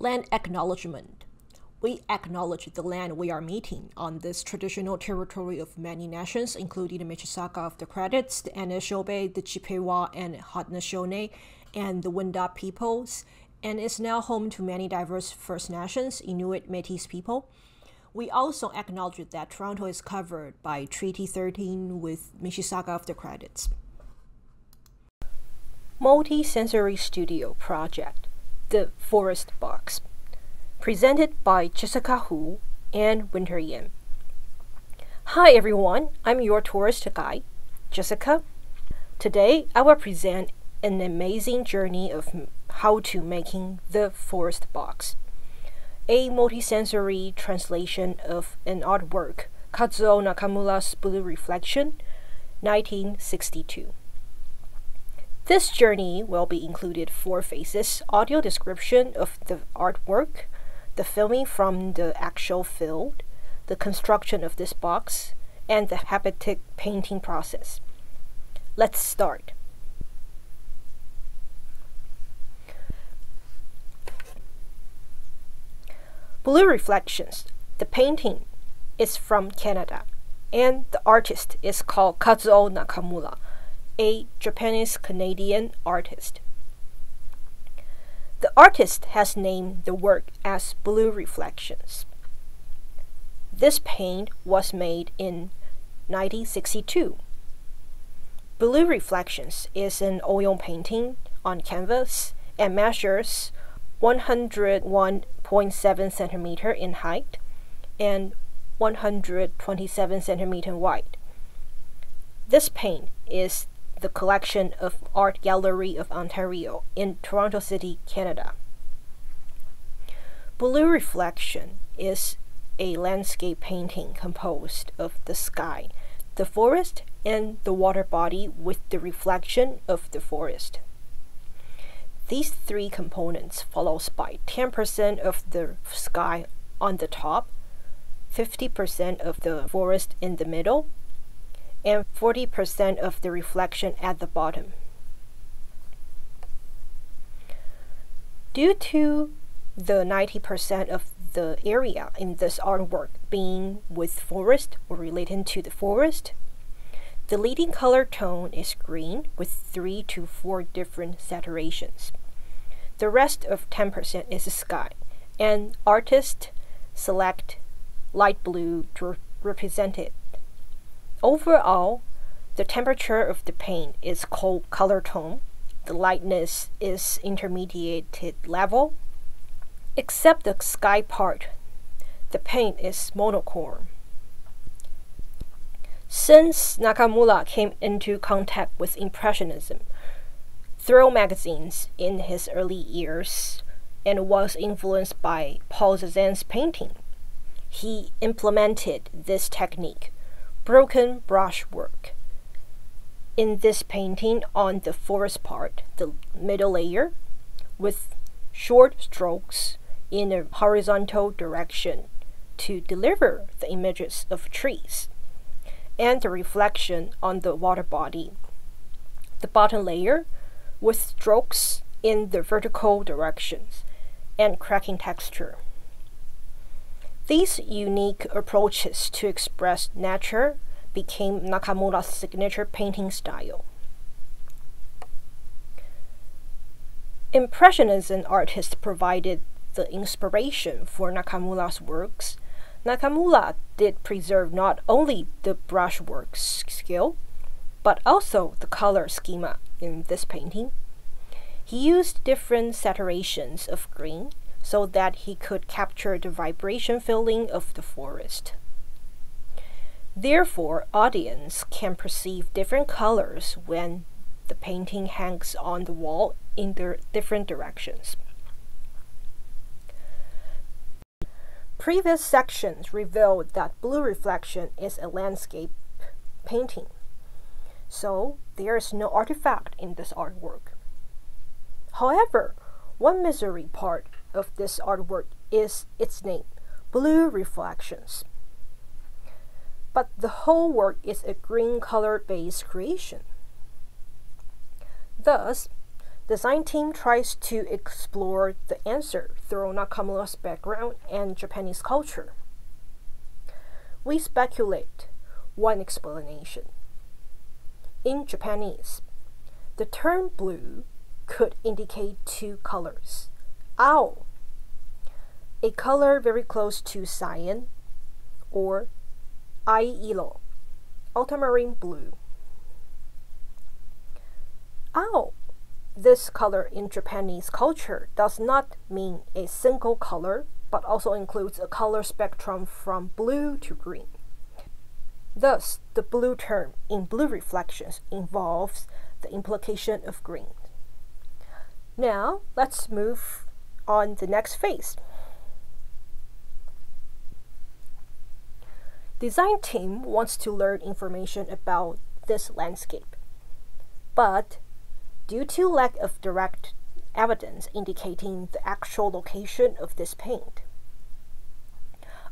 Land acknowledgement. We acknowledge the land we are meeting on this traditional territory of many nations, including the Mississauga of the Credits, the Anishinaabe, the Chippewa and Haudenosaunee, and the Wendat peoples, and is now home to many diverse First Nations, Inuit, Métis people. We also acknowledge that Toronto is covered by Treaty 13 with Mississauga of the Credits. Multisensory Studio Project, The Forest Box. Presented by Jessica Hu and Winter Yin. Hi everyone, I'm your tourist guide, Jessica. Today I will present an amazing journey of how to making the forest box, a multisensory translation of an artwork, Kazuo Nakamura's Blue Reflection, 1962. This journey will be included 4 phases: audio description of the artwork, the filming from the actual field, the construction of this box, and the haptic painting process. Let's start. Blue Reflections. The painting is from Canada, and the artist is called Kazuo Nakamura, a Japanese-Canadian artist. The artist has named the work as Blue Reflections. This paint was made in 1962. Blue Reflections is an oil painting on canvas and measures 101.7 centimeter in height and 127 centimeter wide. This paint is the collection of Art Gallery of Ontario in Toronto City, Canada. Blue Reflection is a landscape painting composed of the sky, the forest, and the water body with the reflection of the forest. These 3 components follows by 10% of the sky on the top, 50% of the forest in the middle, and 40% of the reflection at the bottom. Due to the 90% of the area in this artwork being with forest or related to the forest, the leading color tone is green with 3 to 4 different saturations. The rest of 10% is the sky, and artists select light blue to represent it. Overall, the temperature of the paint is cold color tone. The lightness is intermediate level. Except the sky part, the paint is monochrome. Since Nakamura came into contact with Impressionism through magazines in his early years and was influenced by Paul Cézanne's painting, he implemented this technique, broken brushwork. In this painting on the forest part, the middle layer, with short strokes in a horizontal direction to deliver the images of trees, and the reflection on the water body. The bottom layer with strokes in the vertical directions and cracking texture. These unique approaches to express nature became Nakamura's signature painting style. Impressionism artists provided the inspiration for Nakamura's works. Nakamura did preserve not only the brushwork skill, but also the color schema in this painting. He used different saturations of green so that he could capture the vibration feeling of the forest. Therefore, audience can perceive different colors when the painting hangs on the wall in their different directions. Previous sections revealed that Blue Reflection is a landscape painting, so there is no artifact in this artwork. However, one mystery part of this artwork is its name, Blue Reflections. But the whole work is a green color-based creation. Thus, Design team tries to explore the answer through Nakamura's background and Japanese culture. We speculate one explanation. In Japanese, the term blue could indicate two colors. Ao, a color very close to cyan, or ai-ilo, ultramarine blue. Ao, this color in Japanese culture does not mean a single color, but also includes a color spectrum from blue to green. Thus, the blue term in blue reflections involves the implication of green. Now, let's move on the next phase. Design team wants to learn information about this landscape, but due to lack of direct evidence indicating the actual location of this paint,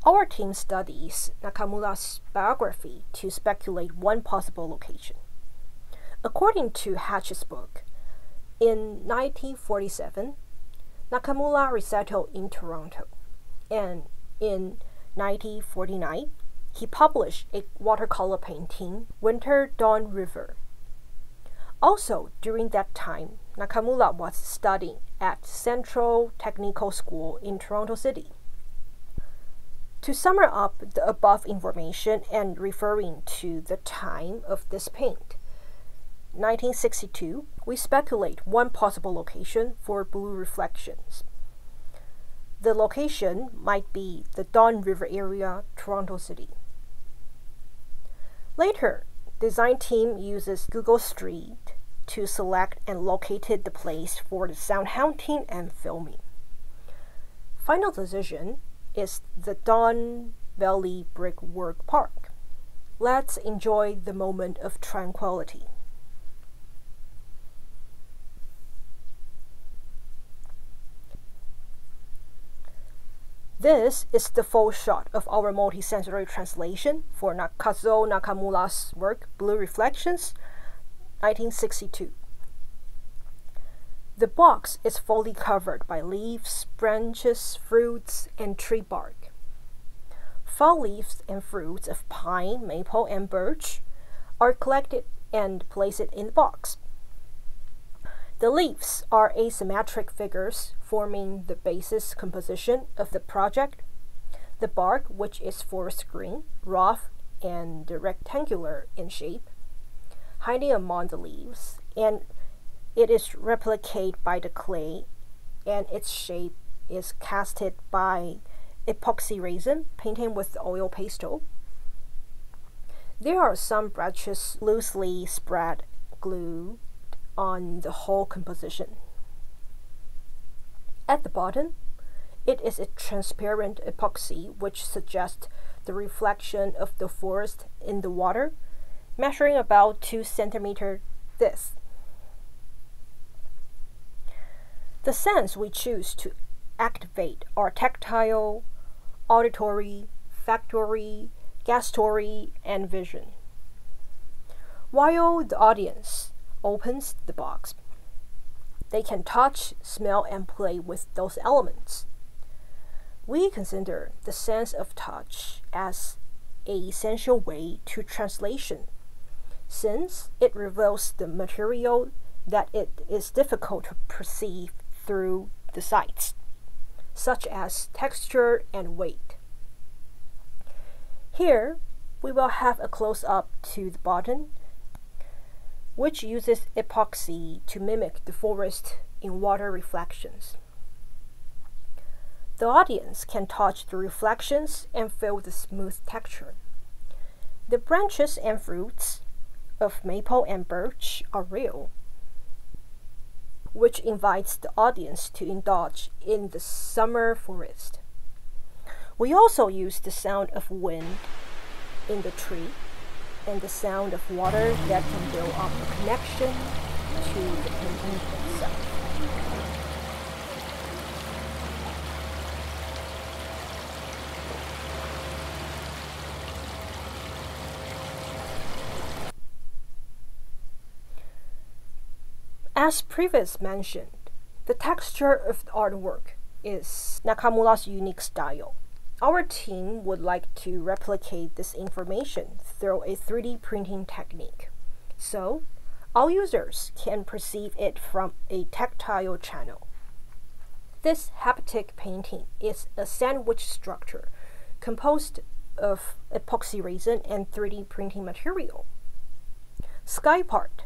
our team studies Nakamura's biography to speculate one possible location. According to Hatch's book, in 1947, Nakamura resettled in Toronto, and in 1949, he published a watercolor painting, Winter Dawn River. Also, during that time, Nakamura was studying at Central Technical School in Toronto City. To sum up the above information and referring to the time of this paint, 1962, we speculate one possible location for blue reflections. The location might be the Dawn River area, Toronto City. Later, design team uses Google Street to select and located the place for the sound hunting and filming. Final decision is the Don Valley Brickwork Park. Let's enjoy the moment of tranquility. This is the full shot of our multisensory translation for Kazuo Nakamura's work, Blue Reflections, 1962. The box is fully covered by leaves, branches, fruits, and tree bark. Fall leaves and fruits of pine, maple, and birch are collected and placed in the box. The leaves are asymmetric figures forming the basis composition of the project. The bark, which is forest green, rough, and rectangular in shape, hiding among the leaves, and it is replicated by the clay, and its shape is casted by epoxy resin painted with oil pastel. There are some branches loosely spread glue on the whole composition. At the bottom, it is a transparent epoxy which suggests the reflection of the forest in the water, measuring about 2 centimeters thick. The sense we choose to activate are tactile, auditory, factory, gustatory, and vision. While the audience opens the box, they can touch, smell, and play with those elements. We consider the sense of touch as an essential way to translation, since it reveals the material that it is difficult to perceive through the sights, such as texture and weight. Here, we will have a close-up to the bottom, which uses epoxy to mimic the forest in water reflections. The audience can touch the reflections and feel the smooth texture. The branches and fruits of maple and birch are real, which invites the audience to indulge in the summer forest. We also use the sound of wind in the tree and the sound of water that can build up a connection to the painting itself. As previously mentioned, the texture of the artwork is Nakamura's unique style. Our team would like to replicate this information through a 3D printing technique, so all users can perceive it from a tactile channel. This haptic painting is a sandwich structure composed of epoxy resin and 3D printing material. Sky part,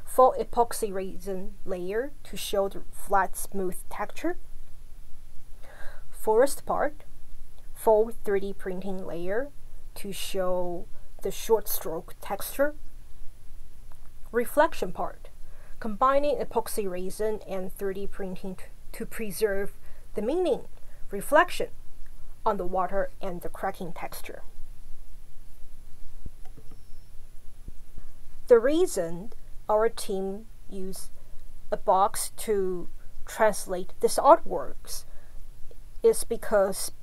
full epoxy resin layer to show the flat smooth texture. Forest part, full 3D printing layer to show the short stroke texture. Reflection part, combining epoxy resin and 3D printing to preserve the meaning, reflection on the water and the cracking texture. The reason our team used a box to translate these artworks is because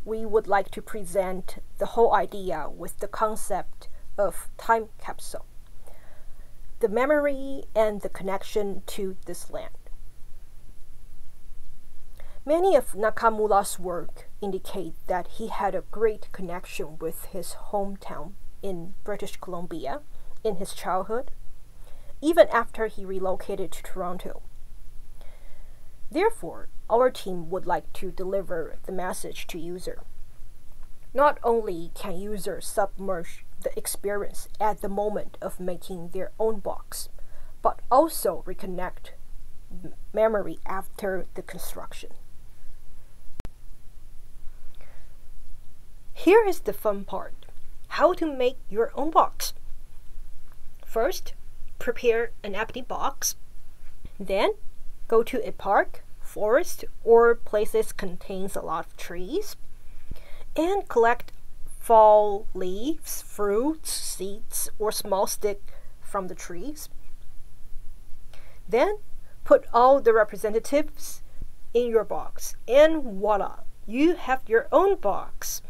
we would like to present the whole idea with the concept of time capsule, the memory and the connection to this land. Many of Nakamura's work indicate that he had a great connection with his hometown in British Columbia in his childhood, even after he relocated to Toronto. Therefore, our team would like to deliver the message to user. Not only can users submerge the experience at the moment of making their own box, but also reconnect memory after the construction. Here is the fun part: how to make your own box. First, prepare an empty box. Then, go to a park, forest, or places contains a lot of trees, and collect fall leaves, fruits, seeds, or small stick from the trees. Then, put all the representatives in your box, and voila, you have your own box.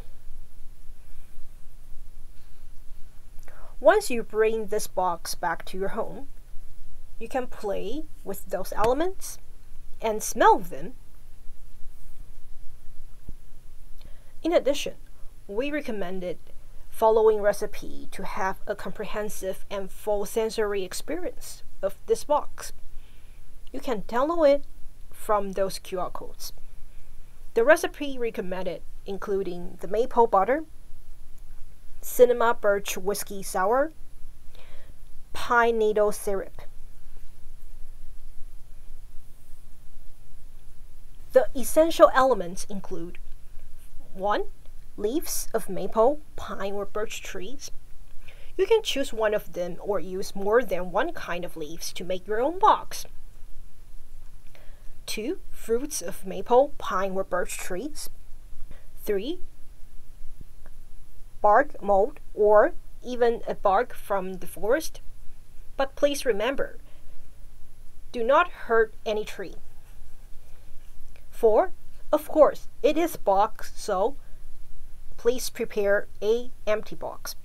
Once you bring this box back to your home, you can play with those elements and smell them. In addition, we recommended following recipe to have a comprehensive and full sensory experience of this box. You can download it from those QR codes. The recipe recommended including the maple butter, cinema birch whiskey sour, pine needle syrup. The essential elements include 1. Leaves of maple, pine, or birch trees. You can choose one of them or use more than one kind of leaves to make your own box. 2. Fruits of maple, pine, or birch trees. 3. Bark mold or even a bark from the forest. But please remember, do not hurt any tree. 4. Of course, it is box, so please prepare an empty box.